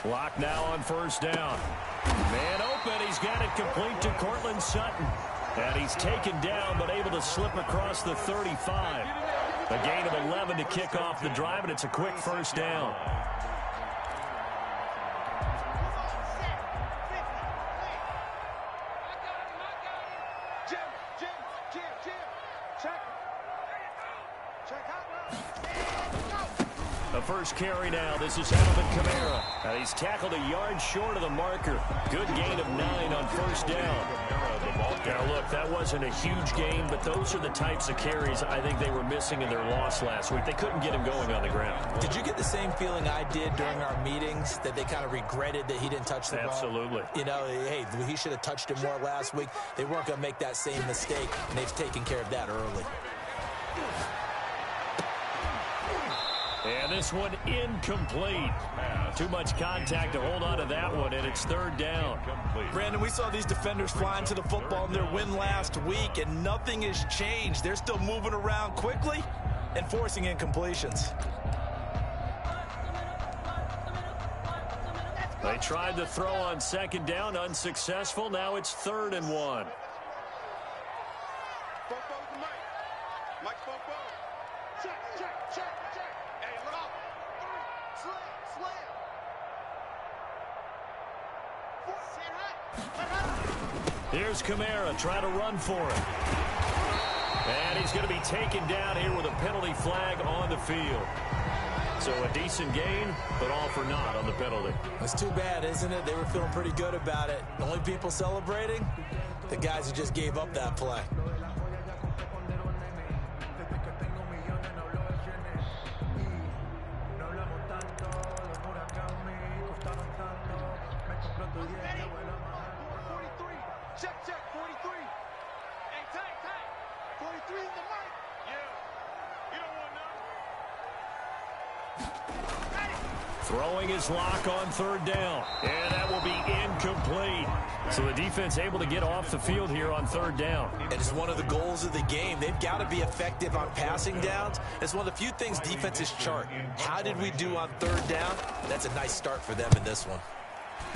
Clock now on first down. Man open. He's got it complete to Courtland Sutton. And he's taken down but able to slip across the 35. A gain of 11 to kick off the drive, and it's a quick first down. The first carry now. This is Alvin Kamara. He's tackled a yard short of the marker. Good gain of 9 on first down. Now, look, that wasn't a huge gain, but those are the types of carries I think they were missing in their loss last week. They couldn't get him going on the ground. Did you get the same feeling I did during our meetings, that they kind of regretted that he didn't touch the ball? Absolutely. You know, hey, he should have touched it more last week. They weren't going to make that same mistake, and they've taken care of that early. And this one incomplete. Too much contact to hold on to that one, and it's third down. Brandon, we saw these defenders flying to the football in their win last week, and nothing has changed. They're still moving around quickly and forcing incompletions. They tried to throw on second down, unsuccessful. Now it's 3rd and 1. Here's Kamara trying to run for it. And he's going to be taken down here with a penalty flag on the field. So a decent gain, but all for naught on the penalty. That's too bad, isn't it? They were feeling pretty good about it. The only people celebrating, the guys who just gave up that play. Throwing his lock on 3rd down. And that will be incomplete. So the defense able to get off the field here on 3rd down. And it's one of the goals of the game. They've got to be effective on passing downs. It's one of the few things defenses chart. How did we do on 3rd down? That's a nice start for them in this one.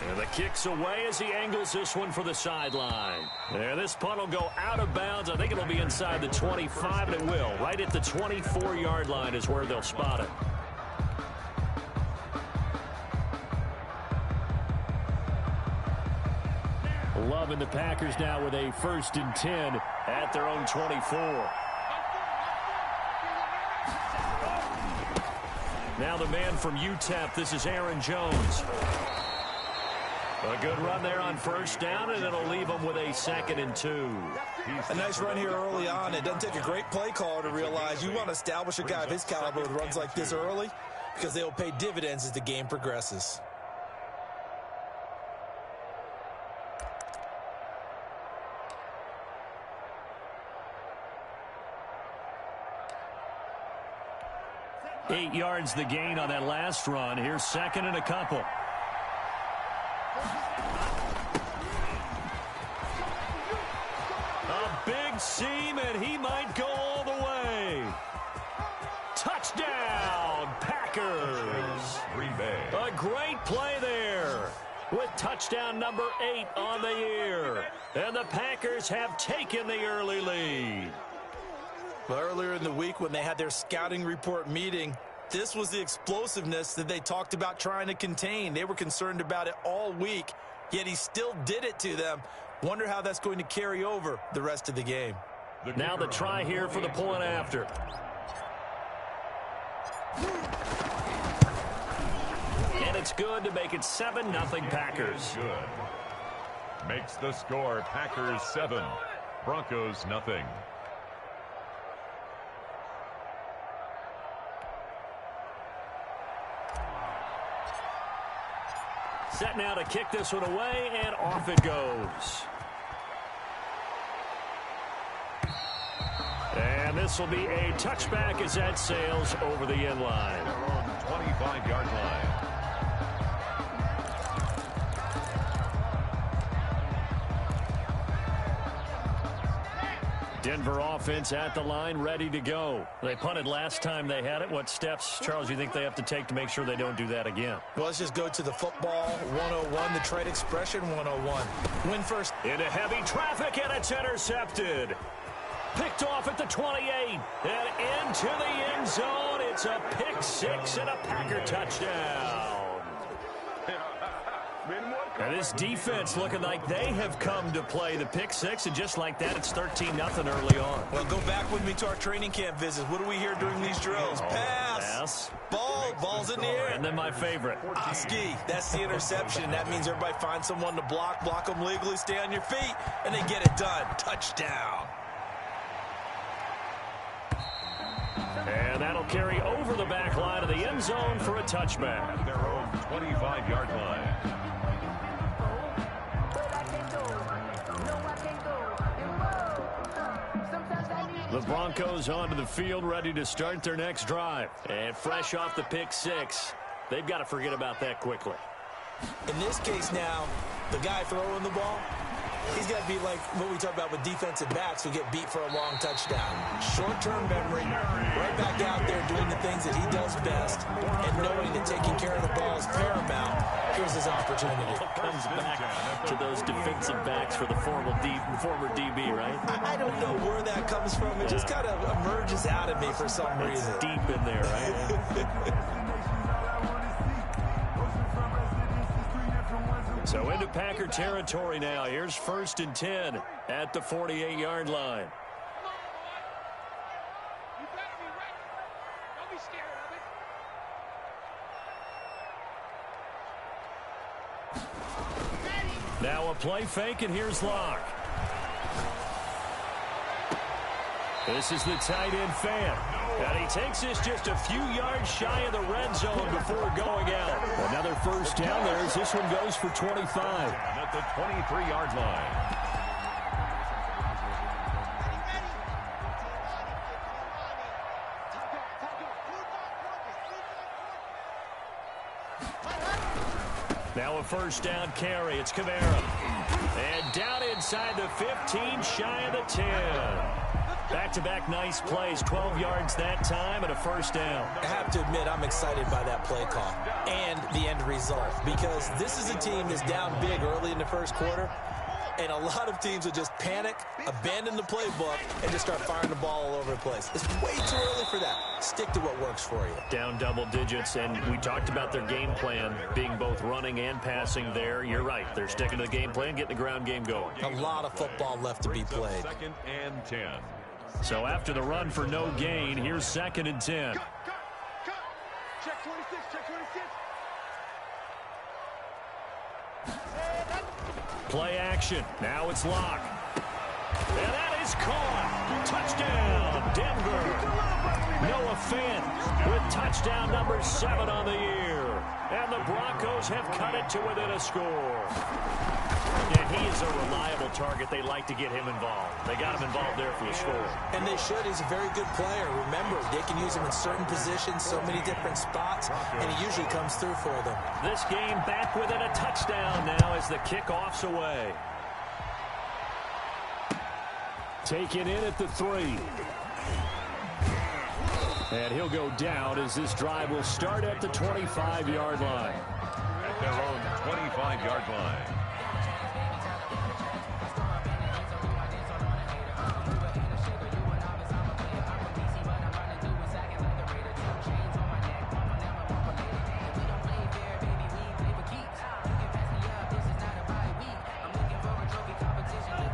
And the kick's away as he angles this one for the sideline. There, this punt will go out of bounds. I think it'll be inside the 25, and it will. Right at the 24-yard line is where they'll spot it. Love and the Packers now with a 1st and 10 at their own 24. Now the man from UTEP, this is Aaron Jones. A good run there on first down, and it'll leave them with a 2nd and 2. A nice run here early on. It doesn't take a great play caller to realize you want to establish a guy of his caliber with runs like this early, because they will pay dividends as the game progresses. Eight yards the gain on that last run. Here's 2nd and a couple. A big seam, and he might go all the way. Touchdown, Packers. A great play there with touchdown number 8 on the year. And the Packers have taken the early lead. Well, earlier in the week when they had their scouting report meeting, this was the explosiveness that they talked about trying to contain. They were concerned about it all week, yet he still did it to them. Wonder how that's going to carry over the rest of the game. Now the try here for the point after. And it's good to make it 7-0 Packers. Good. Makes the score Packers 7, Broncos nothing. Set now to kick this one away, and off it goes. And this will be a touchback as that sails over the end line. 25-yard line. Denver offense at the line, ready to go. They punted last time they had it. What steps, Charles, do you think they have to take to make sure they don't do that again? Well, let's just go to the football 101, the trade expression 101. Win first. Into heavy traffic, and it's intercepted. Picked off at the 28, and into the end zone. It's a pick six and a Packer touchdown. And this defense looking like they have come to play the pick six, and just like that, it's 13-0 early on. Well, go back with me to our training camp visits. What do we hear during these drills? Pass. Ball's in the air. And then my favorite. Ski. That's the interception. That means everybody finds someone to block them legally, stay on your feet, and they get it done. Touchdown. And that'll carry over the back line of the end zone for a touchback. At their own 25-yard line. The Broncos onto the field, ready to start their next drive. And fresh off the pick six, they've got to forget about that quickly. In this case now, the guy throwing the ball, he's got to be like what we talk about with defensive backs who get beat for a long touchdown. Short-term memory, right back out there doing the things that he does best, and knowing that taking care of the ball is paramount. Here's his opportunity. It comes back to those defensive backs for the former DB, right? I don't know where that comes from. It just kind of emerges out of me for some reason. It's deep in there, right? So into Packer territory now. Here's 1st and 10 at the 48-yard line. Now a play fake, and here's Locke. This is the tight end fan. And he takes this just a few yards shy of the red zone before going out. Another first down there as this one goes for 25. At the 23-yard line. Now a first down carry. It's Kamara. And down inside the 15, shy of the 10. Back-to-back nice plays, 12 yards that time and a first down. I have to admit, I'm excited by that play call and the end result, because this is a team that's down big early in the first quarter, and a lot of teams will just panic, abandon the playbook, and just start firing the ball all over the place. It's way too early for that. Stick to what works for you. Down double digits, and we talked about their game plan being both running and passing there. You're right. They're sticking to the game plan, getting the ground game going. A lot of football left to be played. 2nd and 10. So after the run for no gain, here's 2nd and 10. Check 26, check 26. Play action. Now it's Locke. And that is caught. Touchdown, Denver. Noah Fant with touchdown number 7 on the year. And the Broncos have cut it to within a score. And he is a reliable target. They like to get him involved. They got him involved there for the score. And they should. He's a very good player. Remember, they can use him in certain positions, so many different spots, and he usually comes through for them. This game back within a touchdown now as the kickoff's away. Taken in at the 3. And he'll go down as this drive will start at the 25-yard line. At their own 25-yard line.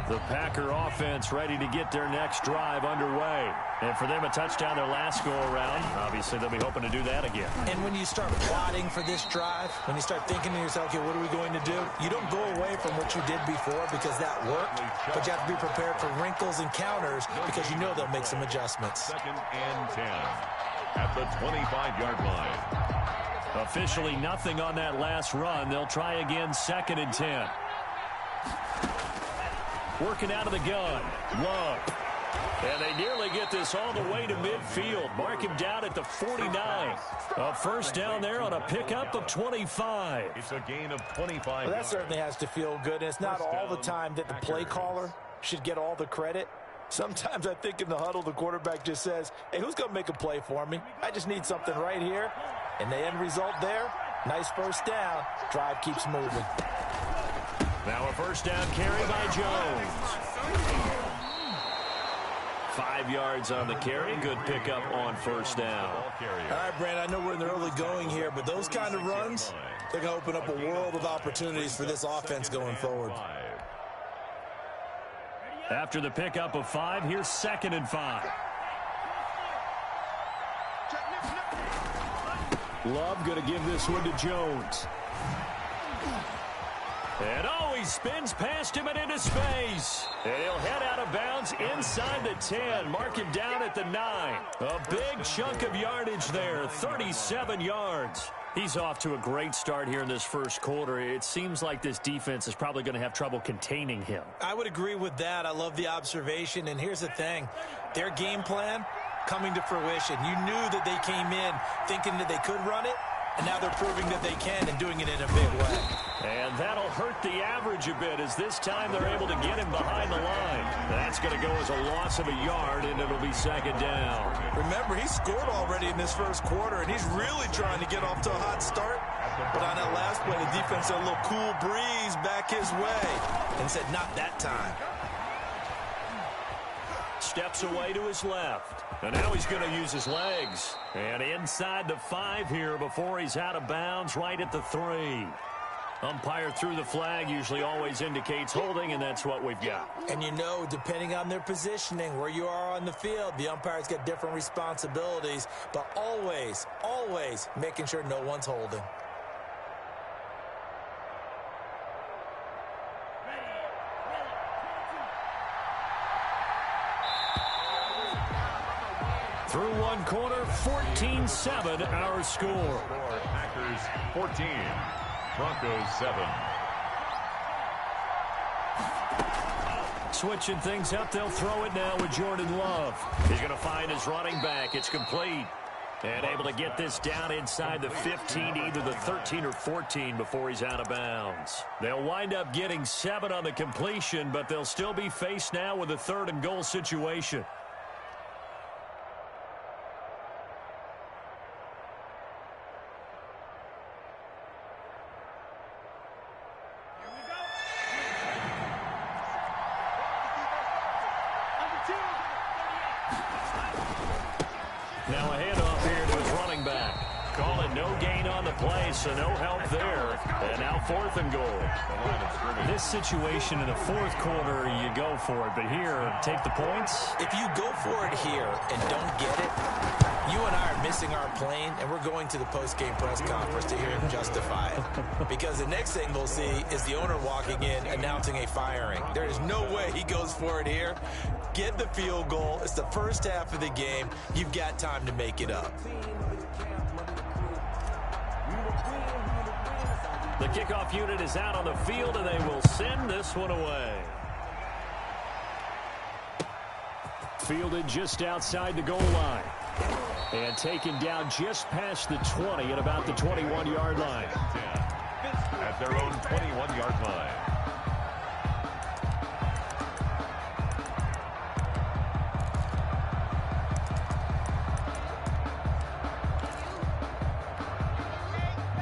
The Packer offense ready to get their next drive underway. And for them, a touchdown their last go-around. Obviously, they'll be hoping to do that again. And when you start plotting for this drive, when you start thinking to yourself, okay, what are we going to do? You don't go away from what you did before because that worked, but you have to be prepared for wrinkles and counters because you know they'll make some adjustments. 2nd and 10 at the 25-yard line. Officially nothing on that last run. They'll try again, 2nd and 10. Working out of the gun. Love. And they nearly get this all the way to midfield. Mark him down at the 49. A first down there on a pickup of 25. It's a gain of 25. Well, that certainly has to feel good. And it's not all the time that the play caller should get all the credit. Sometimes I think in the huddle, the quarterback just says, hey, who's going to make a play for me? I just need something right here. And the end result there, nice first down. Drive keeps moving. Now a first down carry by Jones. 5 yards on the carry. Good pickup on first down. All right, Brandon, I know we're in the early going here, but those kind of runs, they're going to open up a world of opportunities for this offense going forward. After the pickup of 5, here's 2nd and 5. Love going to give this one to Jones. And he spins past him and into space. And he'll head out of bounds inside the 10. Mark him down at the 9. A big chunk of yardage there, 37 yards. He's off to a great start here in this first quarter. It seems like this defense is probably going to have trouble containing him. I would agree with that. I love the observation. And here's the thing. Their game plan coming to fruition. You knew that they came in thinking that they could run it, and now they're proving that they can and doing it in a big way. And that'll hurt the average a bit as this time they're able to get him behind the line. That's going to go as a loss of a yard, and it'll be 2nd down. Remember, he scored already in this first quarter, and he's really trying to get off to a hot start. But on that last play, the defense had a little cool breeze back his way and said, not that time. Steps away to his left. And now he's going to use his legs. And inside the 5 here before he's out of bounds, right at the 3. Umpire threw the flag, usually always indicates holding, and that's what we've got. And you know, depending on their positioning, where you are on the field, the umpires get different responsibilities, but always, always making sure no one's holding. Through one quarter, 14-7 our score. Packers 14, Broncos 7. Switching things up, they'll throw it now with Jordan Love. He's going to find his running back. It's complete. And able to get this down inside the 15, either the 13 or 14 before he's out of bounds. They'll wind up getting 7 on the completion, but they'll still be faced now with a 3rd and goal situation. Now a handoff here to his running back. Call it no gain on the play, so no help there. And now 4th and goal. This situation in the 4th quarter, you go for it. But here, take the points. If you go for it here and don't get it, you and I are missing our plane, and we're going to the post-game press conference to hear him justify it. Because the next thing we'll see is the owner walking in announcing a firing. There is no way he goes for it here. Get the field goal. It's the first half of the game. You've got time to make it up. The kickoff unit is out on the field, and they will send this one away. Fielded just outside the goal line. And taken down just past the 20 at about the 21-yard line. At their own 21-yard line.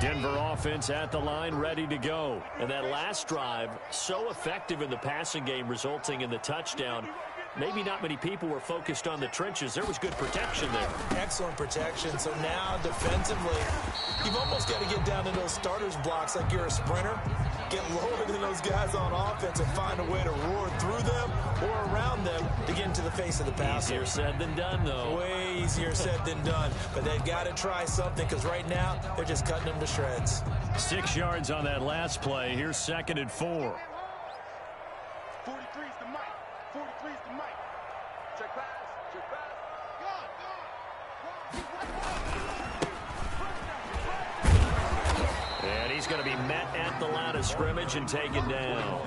Denver offense at the line, ready to go. And that last drive, so effective in the passing game, resulting in the touchdown. Maybe not many people were focused on the trenches. There was good protection there. Excellent protection. So now, defensively, you've almost got to get down to those starters blocks like you're a sprinter. Get lower than those guys on offense and find a way to roar through them or around them to get into the face of the passer. Easier said than done, though. Way easier said than done. But they've got to try something because right now, they're just cutting them to shreds. 6 yards on that last play. Here's 2nd and 4. 43's the mic. 43's the mic. Check pass. Check pass. And he's going to be met at the line of scrimmage and taken down.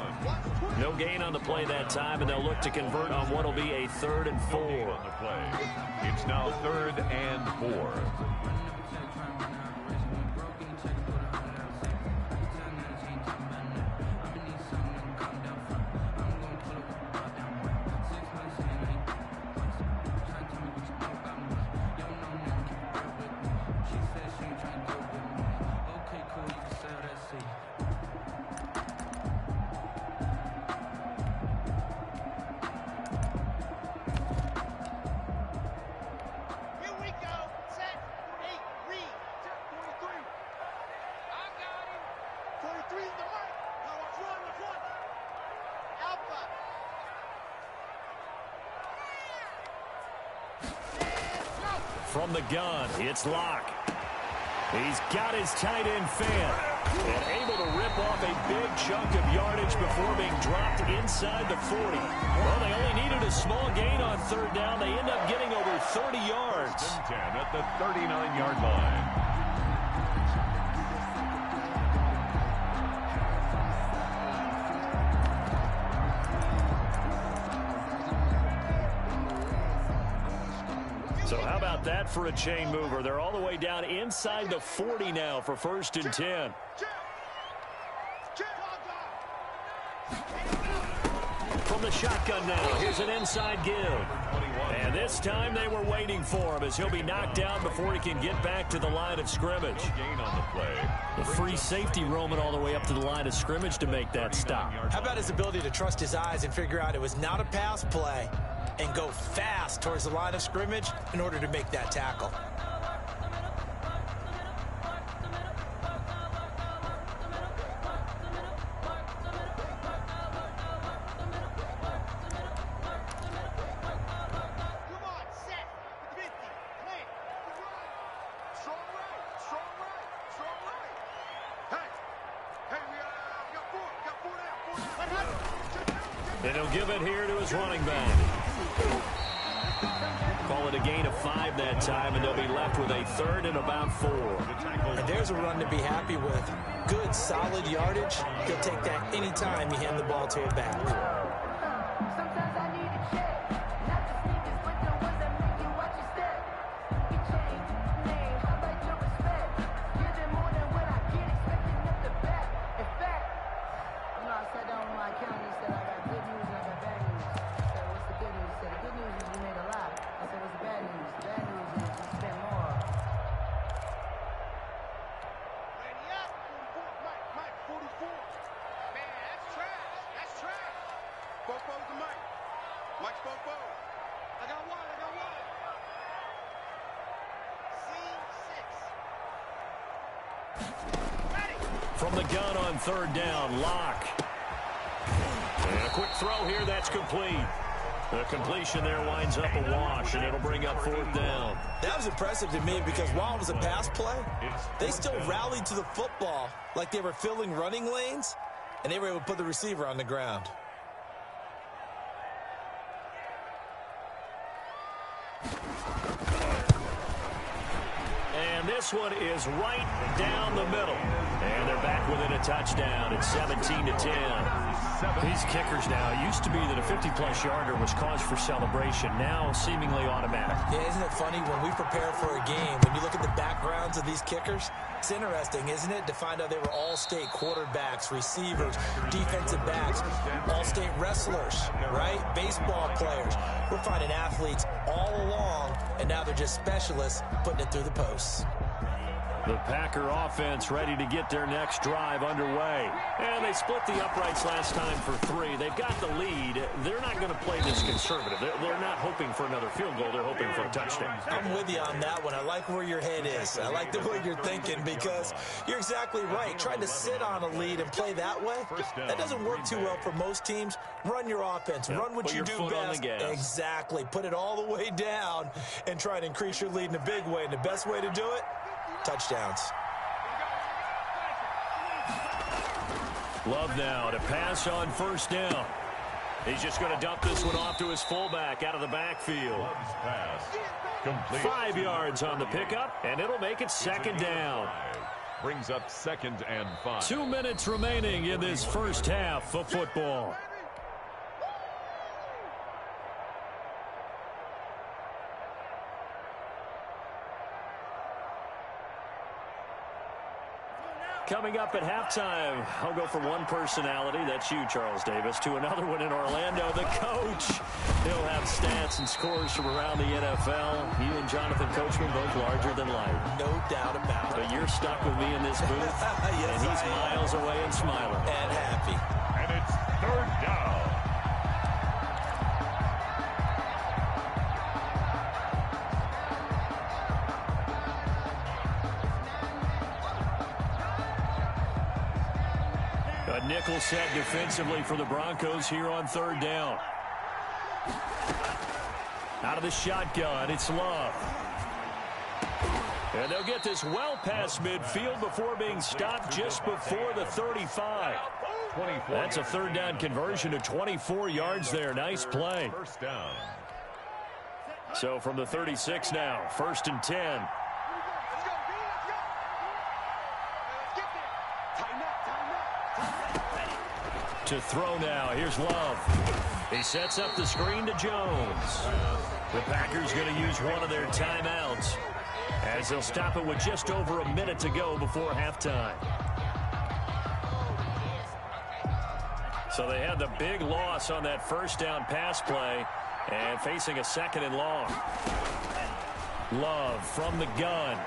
No gain on the play that time, and they'll look to convert on what will be a 3rd and 4. On the play. It's now 3rd and 4. From the gun, it's Locke. He's got his tight end fan and able to rip off a big chunk of yardage before being dropped inside the 40. Well, they only needed a small gain on third down. They end up getting over 30 yards. 10 at the 39-yard line. So how about that for a chain mover? They're all the way down inside the 40 now for 1st and 10. From the shotgun now, here's an inside give. And this time they were waiting for him as he'll be knocked down before he can get back to the line of scrimmage. Gain on the play. The free safety roaming all the way up to the line of scrimmage to make that stop. How about his ability to trust his eyes and figure out it was not a pass play and go fast towards the line of scrimmage in order to make that tackle? And he'll give it here to his running back. Call it a gain of 5 that time, and they'll be left with a 3rd and about 4. And there's a run to be happy with. Good, solid yardage. He'll take that anytime you hand the ball to a back. From the gun on 3rd down, Locke. And a quick throw here, that's complete. The completion there winds up a wash, and it'll bring up 4th down. That was impressive to me because while it was a pass play, they still rallied to the football like they were filling running lanes, and they were able to put the receiver on the ground. And this one is right down the middle. And they're back within a touchdown. It's 17-10. These kickers now, used to be that a 50-plus yarder was cause for celebration. Now seemingly automatic. Yeah, isn't it funny when we prepare for a game, when you look at the backgrounds of these kickers, it's interesting, isn't it, to find out they were all-state quarterbacks, receivers, defensive backs, all-state wrestlers, right? Baseball players. We're finding athletes all along, and now they're just specialists putting it through the posts. The Packer offense ready to get their next drive underway. And they split the uprights last time for 3. They've got the lead. They're not going to play this conservative. They're not hoping for another field goal. They're hoping for a touchdown. I'm with you on that one. I like where your head is. I like the way you're thinking because you're exactly right. Trying to sit on a lead and play that way, that doesn't work too well for most teams. Run your offense. Run what you do best. Exactly. Put it all the way down and try to increase your lead in a big way. And the best way to do it, touchdowns. Love now to pass on 1st down. He's just going to dump this one off to his fullback out of the backfield. Pass. Complete. 5 yards on the pickup, and it'll make it 2nd down. Brings up 2nd and 5. 2 minutes remaining in this first half of football. Coming up at halftime, I'll go from one personality, that's you, Charles Davis, to another one in Orlando, the coach. He'll have stats and scores from around the NFL. You and Jonathan Coachman both larger than life. No doubt about it. But you're stuck with me in this booth, yes, and he's miles away and smiling. And happy. And it's 3rd down. A nickel set defensively for the Broncos here on 3rd down. Out of the shotgun, it's Love. And they'll get this well past midfield before being stopped just before the 35. That's a third down conversion to 24 yards there. Nice play. First down. So from the 36 now, 1st and 10. Let's go, B, let's go. Let's get there. Tighten up. To throw now, here's Love. He sets up the screen to Jones. The Packers going to use one of their timeouts as they'll stop it with just over a minute to go before halftime. So they had the big loss on that first down pass play and facing a 2nd and long. Love from the gun.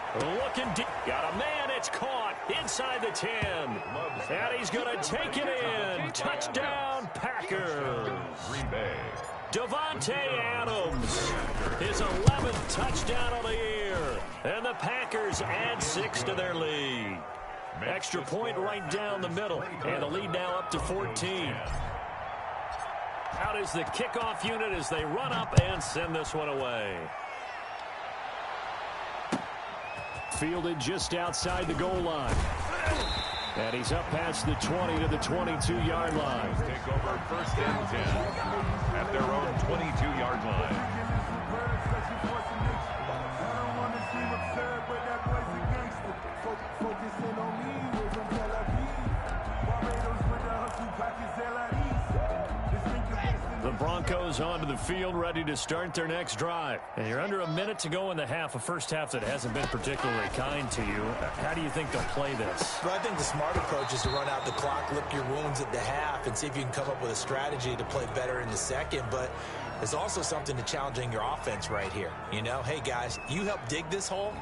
Looking deep. Got a man. It's caught inside the 10. And he's going to take it in. Touchdown, Packers. Green Bay. Davante Adams. His 11th touchdown of the year. And the Packers add 6 to their lead. Extra point right down the middle. And the lead now up to 14. Out is the kickoff unit as they run up and send this one away. Fielded just outside the goal line. And he's up past the 20 to the 22-yard line. Take over 1st and 10 at their own 22-yard line. The Broncos onto the field, ready to start their next drive. And you're under a minute to go in the half, a first half that hasn't been particularly kind to you. How do you think they'll play this? Well, I think the smart approach is to run out the clock, lick your wounds at the half, and see if you can come up with a strategy to play better in the second. But there's also something to challenging your offense right here. You know, hey, guys, you help dig this hole.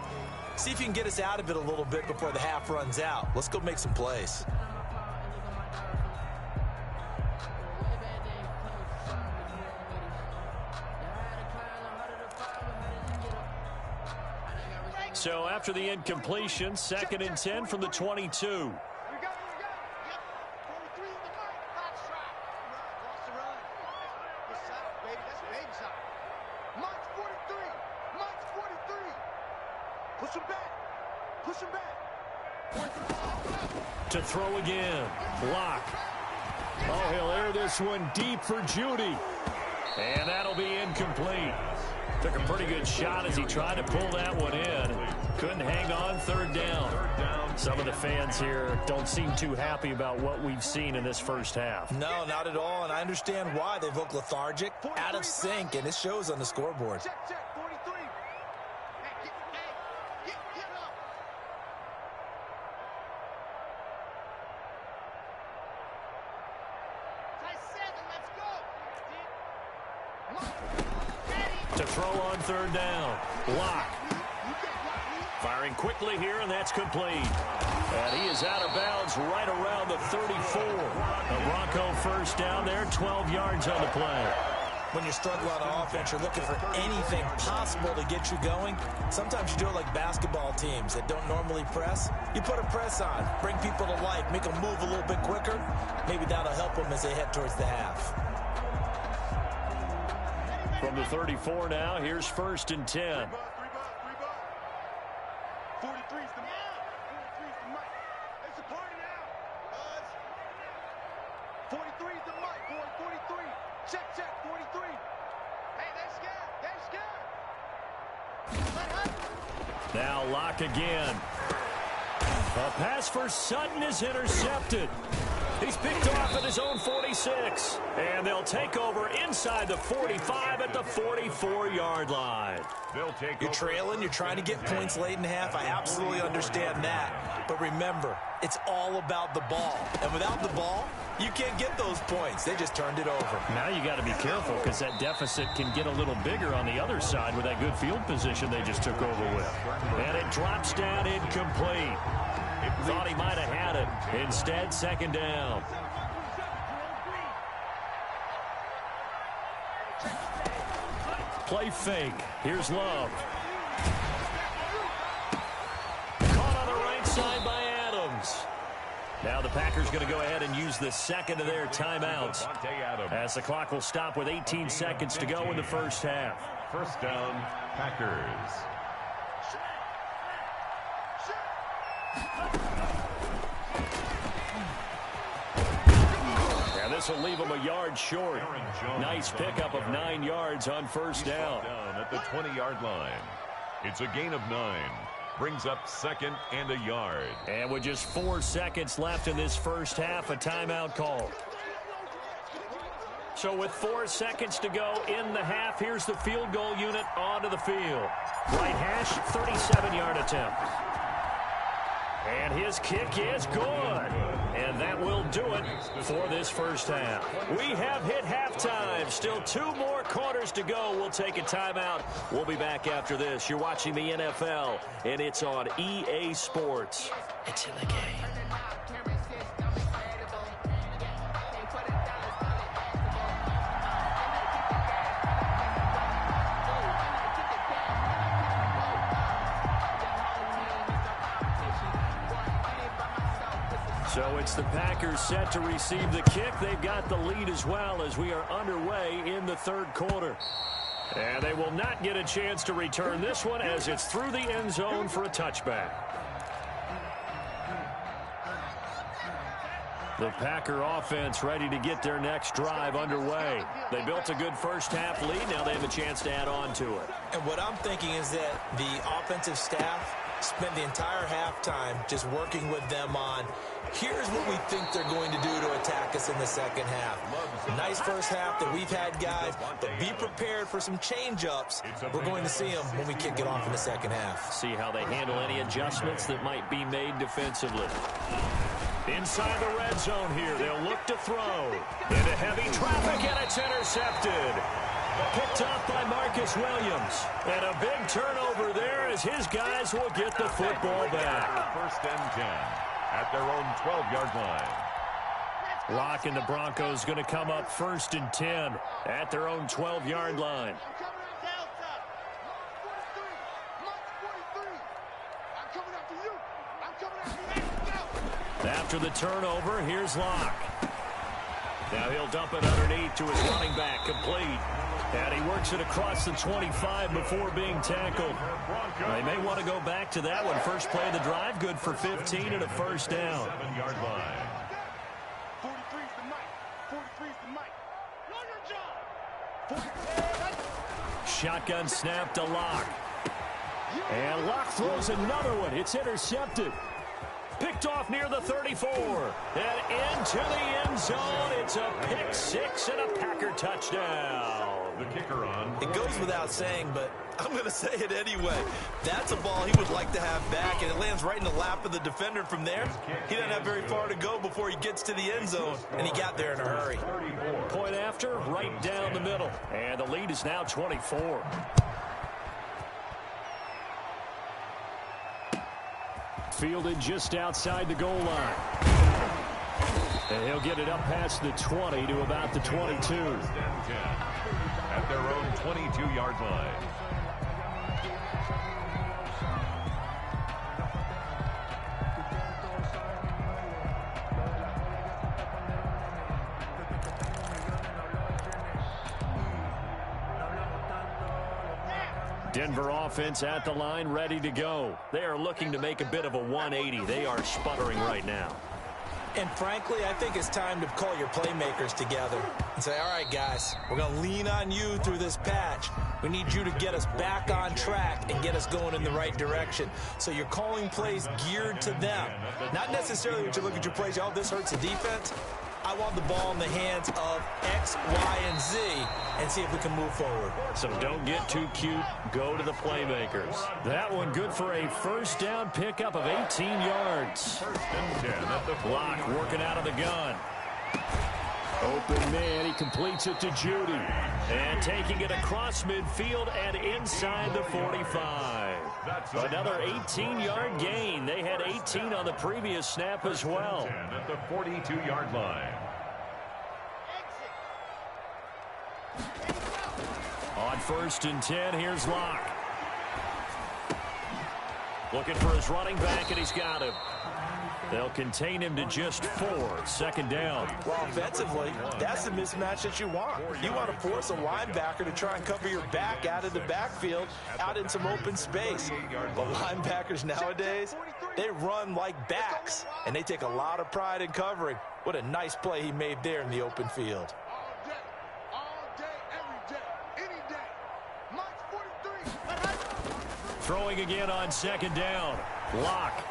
See if you can get us out of it a little bit before the half runs out. Let's go make some plays. So after the incompletion, 2nd and 10 from the 22. We got it. Yep. 43 in the mark. Hot shot. Lost the run. Good side, baby. That's baby side. March 43. March 43. Push him back. Push him back. To throw again. Block. Oh, he'll air this one deep for Judy. And that'll be incomplete. Took a pretty good shot as he tried to pull that one in. Couldn't hang on, 3rd down. Some of the fans here don't seem too happy about what we've seen in this first half. No, not at all, and I understand why. They've looked lethargic, out of sync, and it shows on the scoreboard. Check, check. 43. Hey, get up. Tight 7, let's go. To throw on 3rd down. Block. Firing quickly here, and that's complete. And he is out of bounds right around the 34. A Bronco first down there, 12 yards on the play. When you're struggling on offense, you're looking for anything possible to get you going. Sometimes you do it like basketball teams that don't normally press. You put a press on, bring people to life, make them move a little bit quicker. Maybe that'll help them as they head towards the half. From the 34 now, here's 1st and 10. 43's the mic. 43's the mic. It's a party now. 43's the mic, boy. 43. Check, 43. Hey, they scared. Now Locke again. A pass for Sutton is intercepted. He's picked off at his own 46. And they'll take over inside the 45 at the 44-yard line. You're trailing, you're trying to get points late in half. I absolutely understand that. But remember, it's all about the ball. And without the ball, you can't get those points. They just turned it over. Now you got to be careful because that deficit can get a little bigger on the other side with that good field position they just took over with. And it drops down incomplete. Thought he might have had it. Instead, 2nd down. Play fake. Here's Love. Caught on the right side by Adams. Now the Packers going to go ahead and use the 2nd of their timeouts as the clock will stop with 18 seconds to go in the first half. First down, Packers. And this will leave him a yard short. Nice pickup of 9 yards on first down. Down at the 20-yard line. It's a gain of 9. Brings up 2nd and a yard. And with just 4 seconds left in this first half, a timeout call. So with 4 seconds to go in the half, here's the field goal unit onto the field. Right hash, 37-yard attempt. And his kick is good. And that will do it for this first half. We have hit halftime. Still 2 more quarters to go. We'll take a timeout. We'll be back after this. You're watching the NFL, and it's on EA Sports. It's in the game. So it's the Packers set to receive the kick. They've got the lead as well as we are underway in the third quarter. And they will not get a chance to return this one as it's through the end zone for a touchback. The Packer offense ready to get their next drive underway. They built a good first half lead. Now they have a chance to add on to it. And what I'm thinking is that the offensive staff spent the entire halftime just working with them on, here's what we think they're going to do to attack us in the second half. Nice first half that we've had, guys, but be prepared for some change-ups. We're going to see them when we kick it off in the second half. See how they handle any adjustments that might be made defensively. Inside the red zone here, they'll look to throw. Into heavy traffic, and it's intercepted. Picked off by Marcus Williams. And a big turnover there as his guys will get the football back. First and 10 at their own 12-yard line. Locke and the Broncos going to come up 1st and 10 at their own 12-yard line. After the turnover, here's Locke. Now he'll dump it underneath to his running back, complete. And he works it across the 25 before being tackled. They may want to go back to that one. First play of the drive, good for 15 and a first down. 7-yard line. 43's the mic. 43's the mic. Know your job. Shotgun snap to Locke. And Locke throws another one. It's intercepted. Picked off near the 34. And into the end zone. It's a pick six and a Packer touchdown. The kicker on. It goes without saying, but I'm going to say it anyway. That's a ball he would like to have back, and it lands right in the lap of the defender from there. He doesn't have very far to go before he gets to the end zone, and he got there in a hurry. Point after, right down the middle. And the lead is now 24. Fielded just outside the goal line. And he'll get it up past the 20 to about the 22. First and 10 at their own 22-yard line. Denver offense at the line, ready to go. They are looking to make a bit of a 180. They are sputtering right now. And frankly, I think it's time to call your playmakers together and say, all right, guys, we're going to lean on you through this patch. We need you to get us back on track and get us going in the right direction. So you're calling plays geared to them. Not necessarily when you look at your plays, oh, this hurts the defense. I want the ball in the hands of X, Y, and Z and see if we can move forward. So don't get too cute. Go to the playmakers. That one good for a first down pickup of 18 yards. First and 10 at the Locke working out of the gun. Open man, he completes it to Judy. And taking it across midfield and inside the 45. Another 18-yard gain. They had 18 on the previous snap as well. 10 at the 42-yard line. On 1st and 10, here's Locke. Looking for his running back, and he's got him. They'll contain him to just 4. 2nd down. Well, offensively, that's the mismatch that you want. You want to force a linebacker to try and cover your back out of the backfield, out in some open space. But linebackers nowadays, they run like backs, and they take a lot of pride in covering. What a nice play he made there in the open field. All day, every day, any day. March 43. Throwing again on 2nd down. Locke.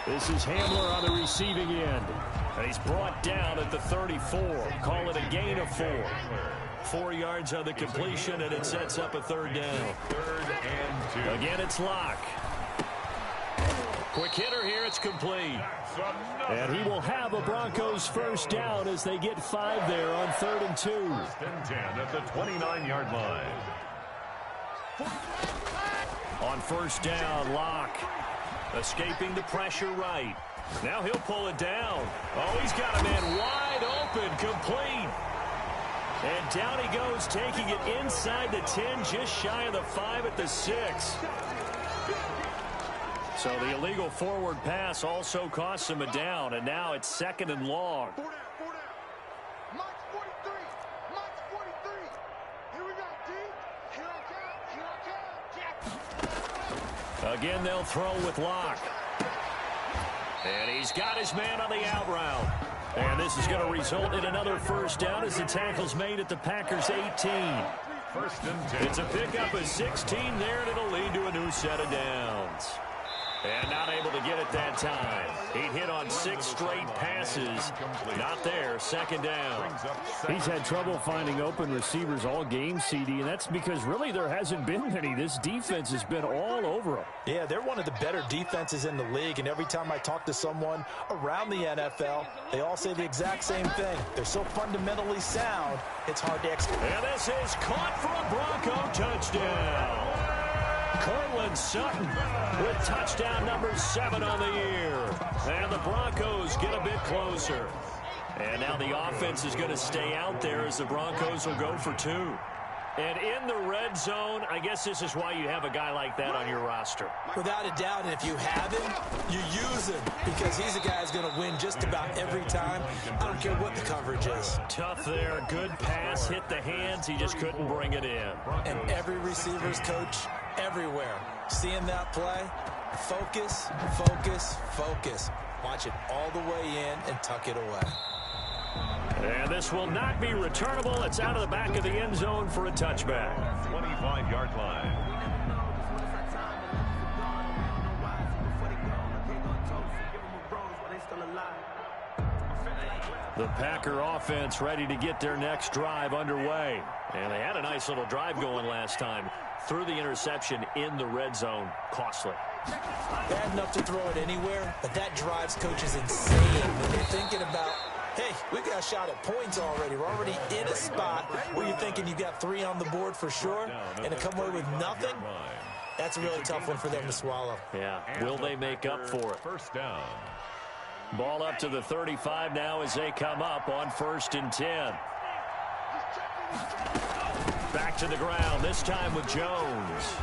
This is Hamler on the receiving end. And he's brought down at the 34. Call it a gain of 4. 4 yards on the completion, and it sets up a 3rd down. 3rd and 2. Again, it's Locke. Quick hitter here. It's complete. And he will have a Broncos 1st down as they get 5 there on 3rd and 2. 1st and 10 at the 29-yard line. On 1st down, Locke escaping the pressure right. Now he'll pull it down. Oh, he's got a man wide open, complete. And down he goes, taking it inside the 10, just shy of the 5 at the 6. So the illegal forward pass also costs him a down, and now it's 2nd and long. 4 down. March 43. March 43. Here we go, D. Here I come. Again, they'll throw with Locke. And he's got his man on the out route. And this is going to result in another 1st down as the tackle's made at the Packers 18. 1st and 10. It's a pickup of 16 there, and it'll lead to a new set of downs. And not able to get it that time. He hit on 6 straight passes. Not there. 2nd down. He's had trouble finding open receivers all game, CD, and that's because really there hasn't been any. This defense has been all over him. Yeah, they're one of the better defenses in the league, and every time I talk to someone around the NFL, they all say the exact same thing. They're so fundamentally sound, it's hard to execute. And this is caught for a Bronco touchdown. Cortland Sutton with touchdown number 7 on the year. And the Broncos get a bit closer. And now the offense is going to stay out there as the Broncos will go for 2. And in the red zone, I guess this is why you have a guy like that on your roster. Without a doubt, and if you have him, you use him because he's a guy who's going to win just about every time. I don't care what the coverage is. Tough there. Good pass. Hit the hands. He just couldn't bring it in. And every receiver's coach everywhere. Seeing that play, focus, focus, focus. Watch it all the way in and tuck it away. And this will not be returnable. It's out of the back of the end zone for a touchback. 25-yard line. The Packer offense ready to get their next drive underway. And they had a nice little drive going last time. Threw the interception in the red zone. Costly. Bad enough to throw it anywhere, but that drives coaches insane when they're thinking about, hey, we've got a shot at points already. We're already in a spot where you're thinking you got 3 on the board for sure, and to come away with nothing, that's a really tough one for them to swallow. Yeah, will they make up for it? 1st down. Ball up to the 35 now as they come up on 1st and 10. Back to the ground, this time with Jones.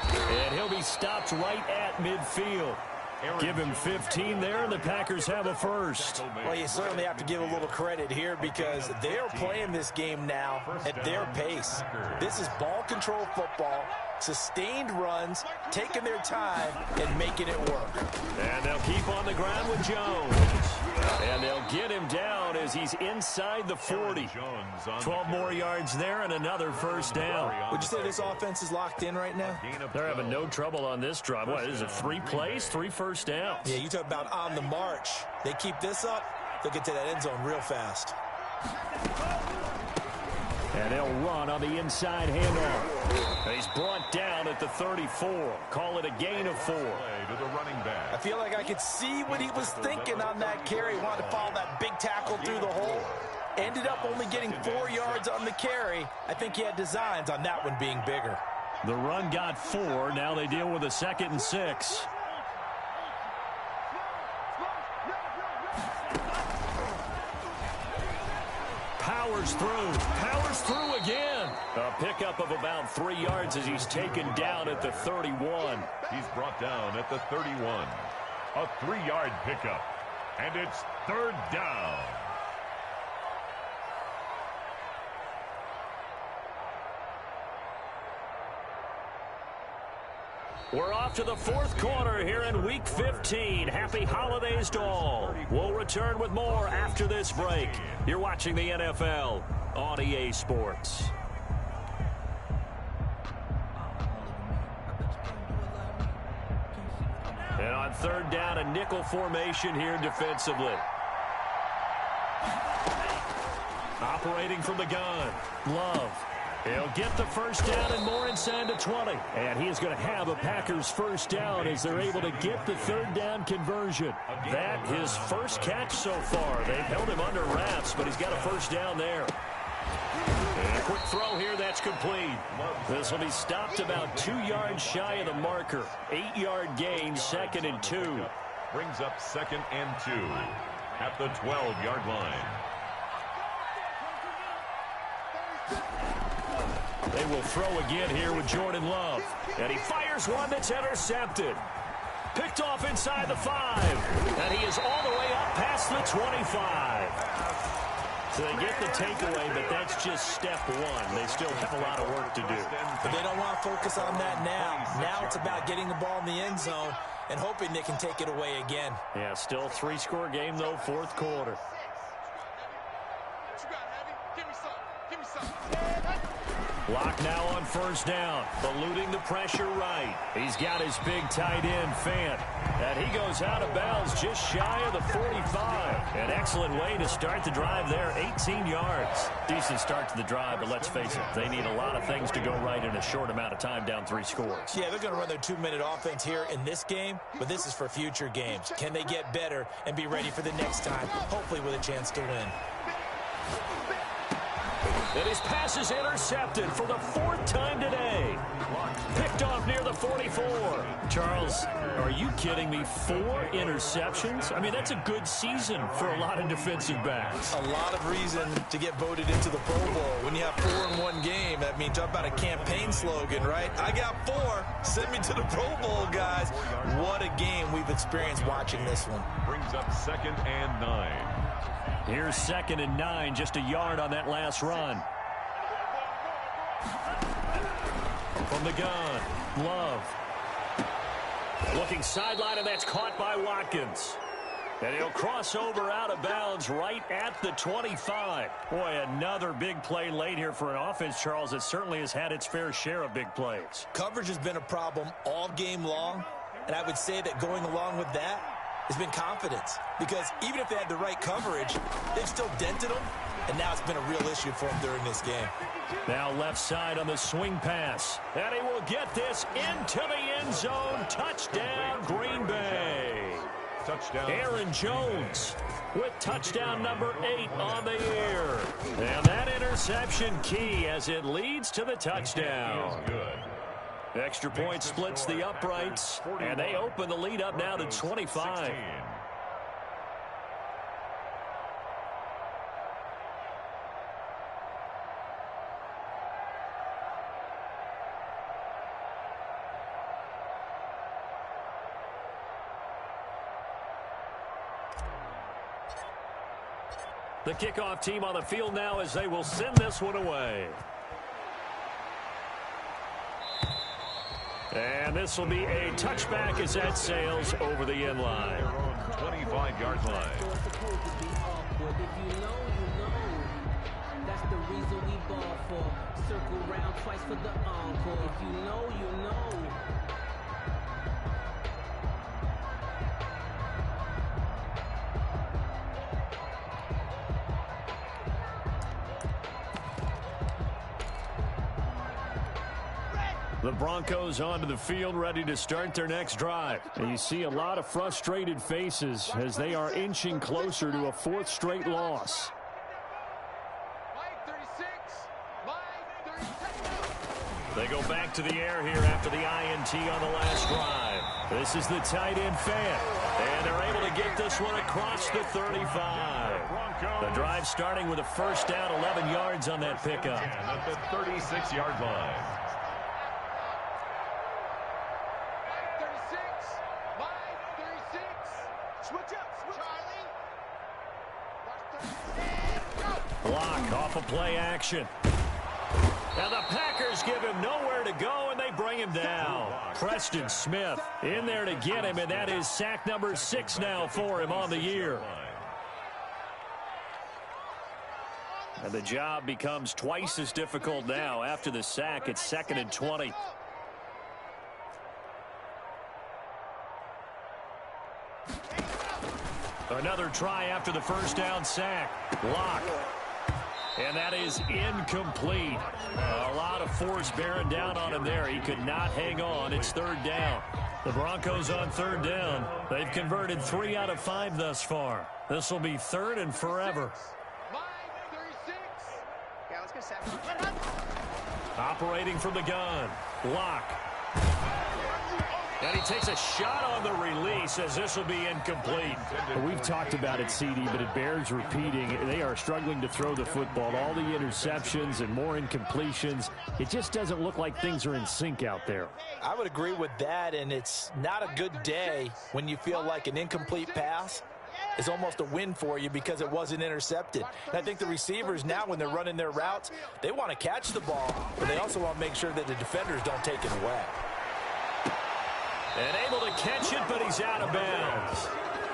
And he'll be stopped right at midfield. Give him 15 there, and the Packers have a 1st. Well, you certainly have to give a little credit here because they're playing this game now at their pace. This is ball control football, sustained runs, taking their time, and making it work. And they'll keep on the ground with Jones. And they'll get him down as he's inside the 40. 12 more yards there and another 1st down. Would you say this offense is locked in right now? They're having no trouble on this drive. What is it, 3 plays, 3 1st downs? Yeah, you talk about on the march. They keep this up, they'll get to that end zone real fast. And they'll run on the inside handoff. He's brought down at the 34. Call it a gain of 4. To the running back. I feel like I could see what he was thinking on that carry. He wanted to follow that big tackle through the hole. Ended up only getting 4 yards on the carry. I think he had designs on that one being bigger. The run got 4. Now they deal with a 2nd and 6. Powers through again. A pickup of about 3 yards as he's taken down at the 31. He's brought down at the 31. A 3-yard pickup. And it's 3rd down. We're off to the 4th quarter here in Week 15. Happy holidays to all. We'll return with more after this break. You're watching the NFL on EA Sports. And on 3rd down, a nickel formation here defensively. Operating from the gun, Love. He'll get the first down and more inside the 20. And he is going to have a Packers first down as they're able to get the 3rd down conversion. That his first catch so far. They've held him under wraps, but he's got a first down there. And a quick throw here, that's complete. This will be stopped about 2 yards shy of the marker. 8-yard gain, 2nd and 2. Brings up 2nd and 2 at the 12-yard line. They will throw again here with Jordan Love. And he fires one that's intercepted. Picked off inside the 5. And he is all the way up past the 25. So they get the takeaway, but that's just step one. They still have a lot of work to do. But they don't want to focus on that now. Now it's about getting the ball in the end zone and hoping they can take it away again. Yeah, still a 3-score game, though, 4th quarter. Lock now on first down, eluding the pressure right. He's got his big tight end, Fant. And he goes out of bounds just shy of the 45. An excellent way to start the drive there, 18 yards. Decent start to the drive, but let's face it, they need a lot of things to go right in a short amount of time, down 3 scores. Yeah, they're going to run their 2-minute offense here in this game, but this is for future games. Can they get better and be ready for the next time, hopefully with a chance to win? And his pass is intercepted for the 4th time today. Picked off near the 44. Charles, are you kidding me? 4 interceptions? I mean, that's a good season for a lot of defensive backs. A lot of reason to get voted into the Pro Bowl. When you have 4 in one game, that means talk about a campaign slogan, right? I got 4. Send me to the Pro Bowl, guys. What a game we've experienced watching this one. Brings up 2nd and 9. Here's 2nd and 9, just a yard on that last run. From the gun, Love. Looking sideline, and that's caught by Watkins. And he'll cross over out of bounds right at the 25. Boy, another big play late here for an offense, Charles, that certainly has had its fair share of big plays. Coverage has been a problem all game long, and I would say that going along with that has been confidence, because even if they had the right coverage, they've still dented them, and now it's been a real issue for them during this game. Now left side on the swing pass, and he will get this into the end zone. Touchdown, Green Bay. Touchdown. Aaron Jones with touchdown number 8 on the year. And that interception key as it leads to the touchdown. Good. Extra point splits the uprights, and they open the lead up now to 25. The kickoff team on the field now as they will send this one away. And this will be a touchback as that sails over the end line. 25-yard line. If you know, you know. That's the reason we ball for. Circle round twice for the encore. If you know, you know. The Broncos onto the field, ready to start their next drive. And you see a lot of frustrated faces as they are inching closer to a 4th straight loss. They go back to the air here after the INT on the last drive. This is the tight end, Fant. And they're able to get this one across the 35. The drive starting with a first down, 11 yards on that pickup. At the 36-yard line. Switch up, switch. Charlie. Block off of play action. And the Packers give him nowhere to go, and they bring him down. Preston Smith in there to get him, and that is sack number 6 now for him on the year. And the job becomes twice as difficult now. After the sack, it's 2nd and 20. Another try after the first down sack. Block. And that is incomplete. A lot of force bearing down on him there. He could not hang on. It's 3rd down. The Broncos on 3rd down. They've converted 3 out of 5 thus far. This will be 3rd and forever. Operating from the gun. Block. And he takes a shot on the release as this will be incomplete. We've talked about it, CD, but it bears repeating. They are struggling to throw the football. All the interceptions and more incompletions. It just doesn't look like things are in sync out there. I would agree with that, and it's not a good day when you feel like an incomplete pass is almost a win for you because it wasn't intercepted. And I think the receivers now, when they're running their routes, they want to catch the ball, but they also want to make sure that the defenders don't take it away. And able to catch it, but he's out of bounds.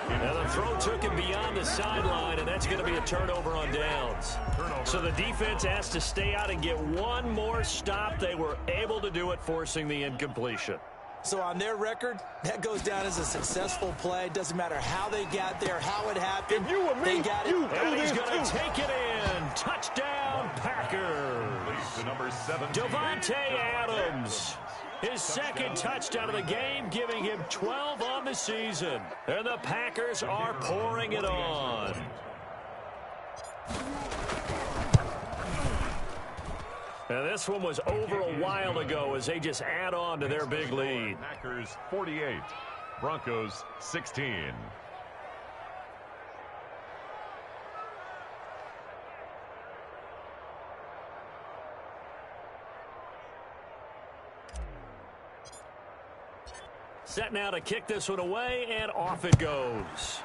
Now the throw took him beyond the sideline, and that's going to be a turnover on downs. So the defense has to stay out and get one more stop. They were able to do it, forcing the incompletion. So on their record, that goes down as a successful play. Doesn't matter how they got there, how it happened. They got it. And he's going to take it in. Touchdown, Packers. Number 7, Davante Adams. His 2nd touchdown of the game, giving him 12 on the season. And the Packers are pouring it on. And this one was over a while ago as they just add on to their big lead. Packers 48, Broncos 16. Set now to kick this one away, and off it goes.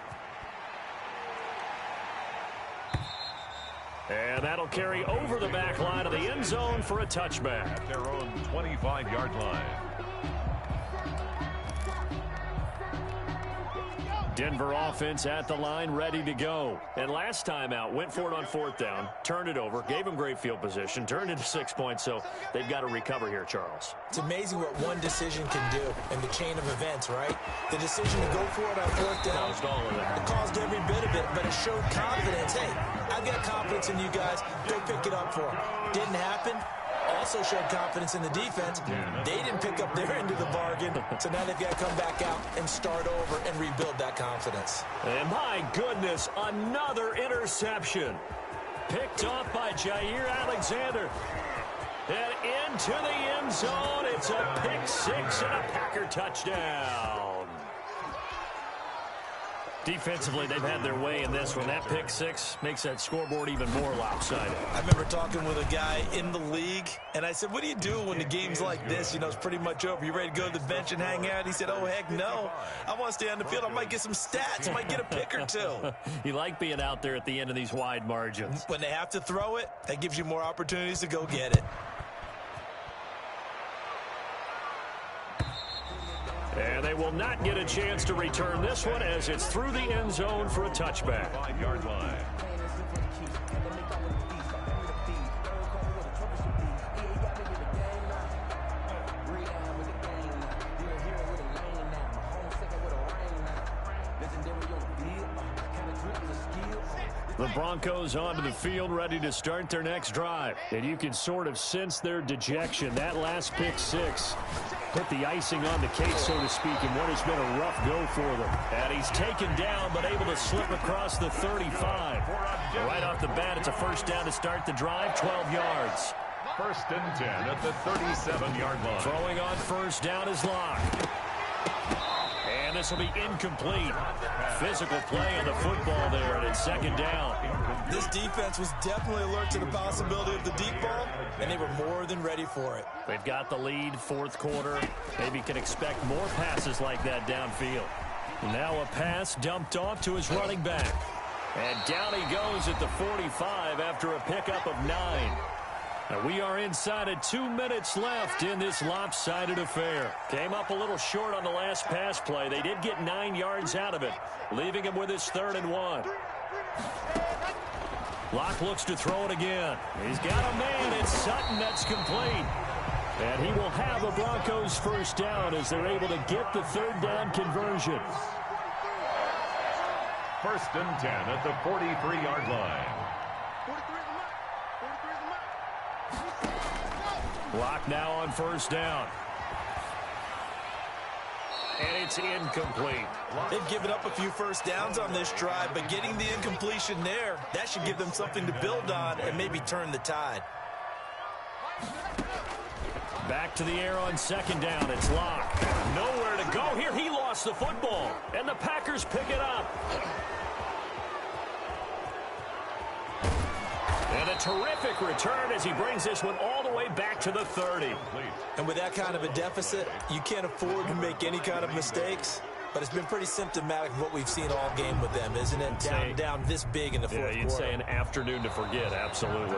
And that'll carry over the back line of the end zone for a touchback. At their own 25-yard line. Denver offense at the line, ready to go. And last time out, went for it on 4th down, turned it over, gave them great field position, turned it to 6 points, so they've got to recover here, Charles. It's amazing what one decision can do in the chain of events, right? The decision to go for it on 4th down. Caused all of that. It caused every bit of it, but it showed confidence. Hey, I've got confidence in you guys. Go pick it up for them. Didn't happen. Also showed confidence in the defense. They didn't pick up their end of the bargain, so now they've got to come back out and start over and rebuild that confidence. And my goodness, another interception. Picked off by Jair Alexander. And into the end zone, it's a pick 6 and a Packer touchdown. Defensively, they've had their way in this one. That pick 6 makes that scoreboard even more lopsided. I remember talking with a guy in the league, and I said, what do you do when the game's like this? You know, it's pretty much over. You ready to go to the bench and hang out? He said, oh, heck no. I want to stay on the field. I might get some stats. I might get a pick or 2. You like being out there at the end of these wide margins. When they have to throw it, that gives you more opportunities to go get it. And they will not get a chance to return this one as it's through the end zone for a touchback. 5-yard line. The Broncos onto the field, ready to start their next drive. And you can sort of sense their dejection. That last pick 6 put the icing on the cake, so to speak, in what has been a rough go for them. And he's taken down, but able to slip across the 35. Right off the bat, it's a first down to start the drive, 12 yards. 1st and 10 at the 37-yard line. Throwing on first down is Locke. And this will be incomplete. Physical play on the football there, and it's 2nd down. This defense was definitely alert to the possibility of the deep ball, and they were more than ready for it. They've got the lead, 4th quarter. Maybe can expect more passes like that downfield. Now a pass dumped off to his running back. And down he goes at the 45 after a pickup of 9. And we are inside of 2 minutes left in this lopsided affair. Came up a little short on the last pass play. They did get 9 yards out of it, leaving him with his 3rd and 1. Locke looks to throw it again. He's got a man. It's Sutton that's complete. And he will have a Broncos first down as they're able to get the 3rd down conversion. 1st and 10 at the 43-yard line. Locke now on 1st down. And it's incomplete. They've given up a few first downs on this drive, but getting the incompletion there, that should give them something to build on and maybe turn the tide. Back to the air on 2nd down. It's Locke. Nowhere to go here. He lost the football. And the Packers pick it up. And a terrific return as he brings this one all the way back to the 30. And with that kind of a deficit, you can't afford to make any kind of mistakes. But it's been pretty symptomatic of what we've seen all game with them, isn't it? Down this big in the fourth quarter. Yeah, you'd say an afternoon to forget. Absolutely.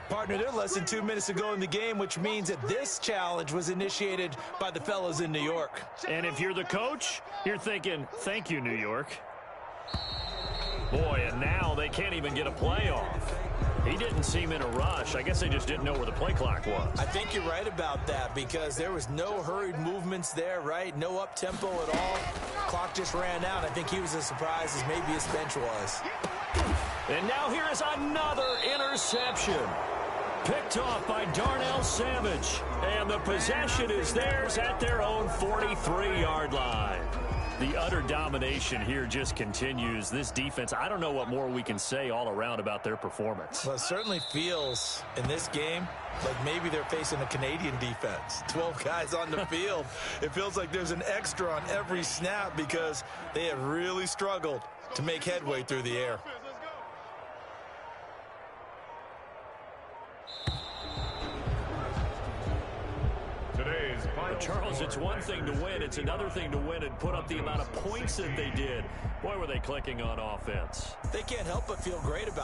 Partner, they're less than 2 minutes to go in the game, which means that this challenge was initiated by the fellas in New York. And if you're the coach, you're thinking, thank you, New York. Boy, and now they can't even get a play off. He didn't seem in a rush. I guess they just didn't know where the play clock was. I think you're right about that because there was no hurried movements there, right? No up-tempo at all. Clock just ran out. I think he was as surprised as maybe his bench was. And now here is another interception. Picked off by Darnell Savage. And the possession is theirs at their own 43-yard line. The utter domination here just continues. This defense, I don't know what more we can say all around about their performance. Well, it certainly feels in this game like maybe they're facing a Canadian defense. 12 guys on the field. It feels like there's an extra on every snap because they have really struggled to make headway through the air. Charles, it's one thing to win. It's another thing to win and put up the amount of points that they did. Boy, were they clicking on offense. They can't help but feel great about